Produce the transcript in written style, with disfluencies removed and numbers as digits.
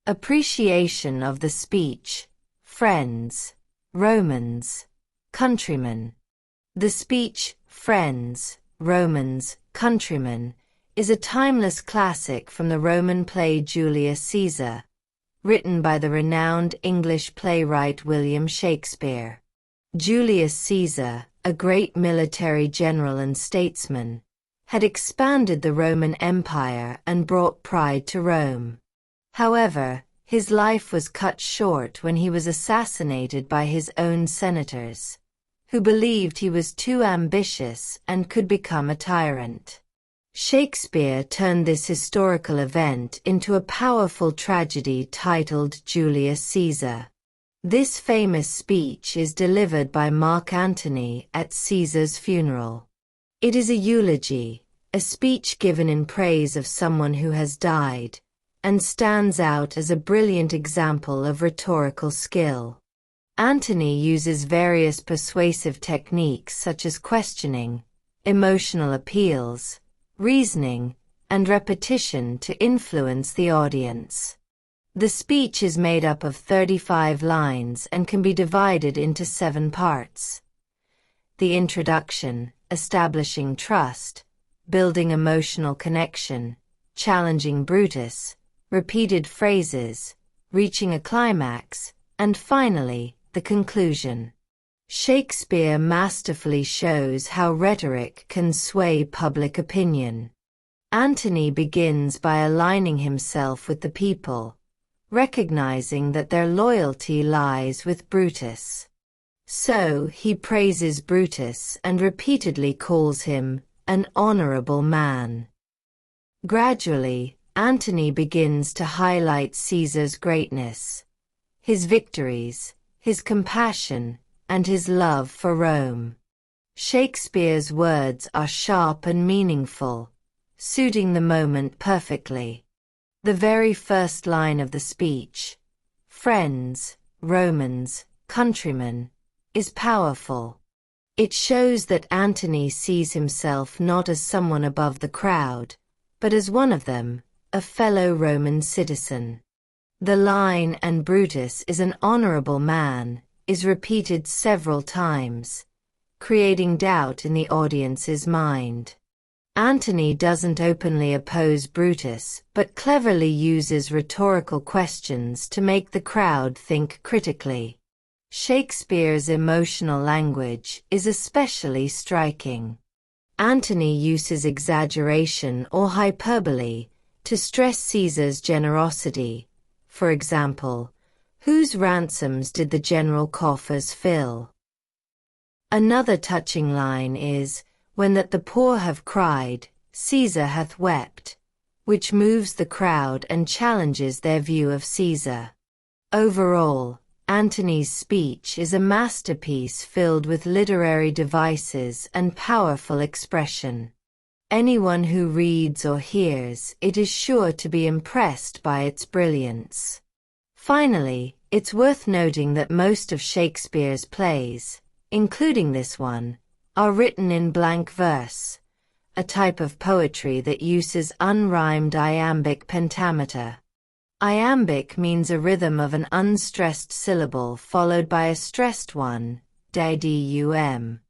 Appreciation of the speech, Friends, Romans, Countrymen. The speech, Friends, Romans, Countrymen, is a timeless classic from the Roman play Julius Caesar, written by the renowned English playwright William Shakespeare. Julius Caesar, a great military general and statesman, had expanded the Roman Empire and brought pride to Rome. However, his life was cut short when he was assassinated by his own senators, who believed he was too ambitious and could become a tyrant. Shakespeare turned this historical event into a powerful tragedy titled Julius Caesar. This famous speech is delivered by Mark Antony at Caesar's funeral. It is a eulogy, a speech given in praise of someone who has died, and stands out as a brilliant example of rhetorical skill. Antony uses various persuasive techniques such as questioning, emotional appeals, reasoning, and repetition to influence the audience. The speech is made up of 35 lines and can be divided into 7 parts. The introduction, establishing trust, building emotional connection, challenging Brutus, repeated phrases, reaching a climax, and finally, the conclusion. Shakespeare masterfully shows how rhetoric can sway public opinion. Antony begins by aligning himself with the people, recognizing that their loyalty lies with Brutus. So he praises Brutus and repeatedly calls him an honorable man. Gradually, Antony begins to highlight Caesar's greatness, his victories, his compassion, and his love for Rome. Shakespeare's words are sharp and meaningful, suiting the moment perfectly. The very first line of the speech, Friends, Romans, Countrymen, is powerful. It shows that Antony sees himself not as someone above the crowd, but as one of them, a fellow Roman citizen. The line "and Brutus is an honorable man" is repeated several times, creating doubt in the audience's mind. Antony doesn't openly oppose Brutus, but cleverly uses rhetorical questions to make the crowd think critically. Shakespeare's emotional language is especially striking. Antony uses exaggeration or hyperbole to stress Caesar's generosity. For example, whose ransoms did the general coffers fill? Another touching line is, when that the poor have cried, Caesar hath wept, which moves the crowd and challenges their view of Caesar. Overall, Antony's speech is a masterpiece filled with literary devices and powerful expression. Anyone who reads or hears it is sure to be impressed by its brilliance. Finally, it's worth noting that most of Shakespeare's plays, including this one, are written in blank verse, a type of poetry that uses unrhymed iambic pentameter. Iambic means a rhythm of an unstressed syllable followed by a stressed one, diadem.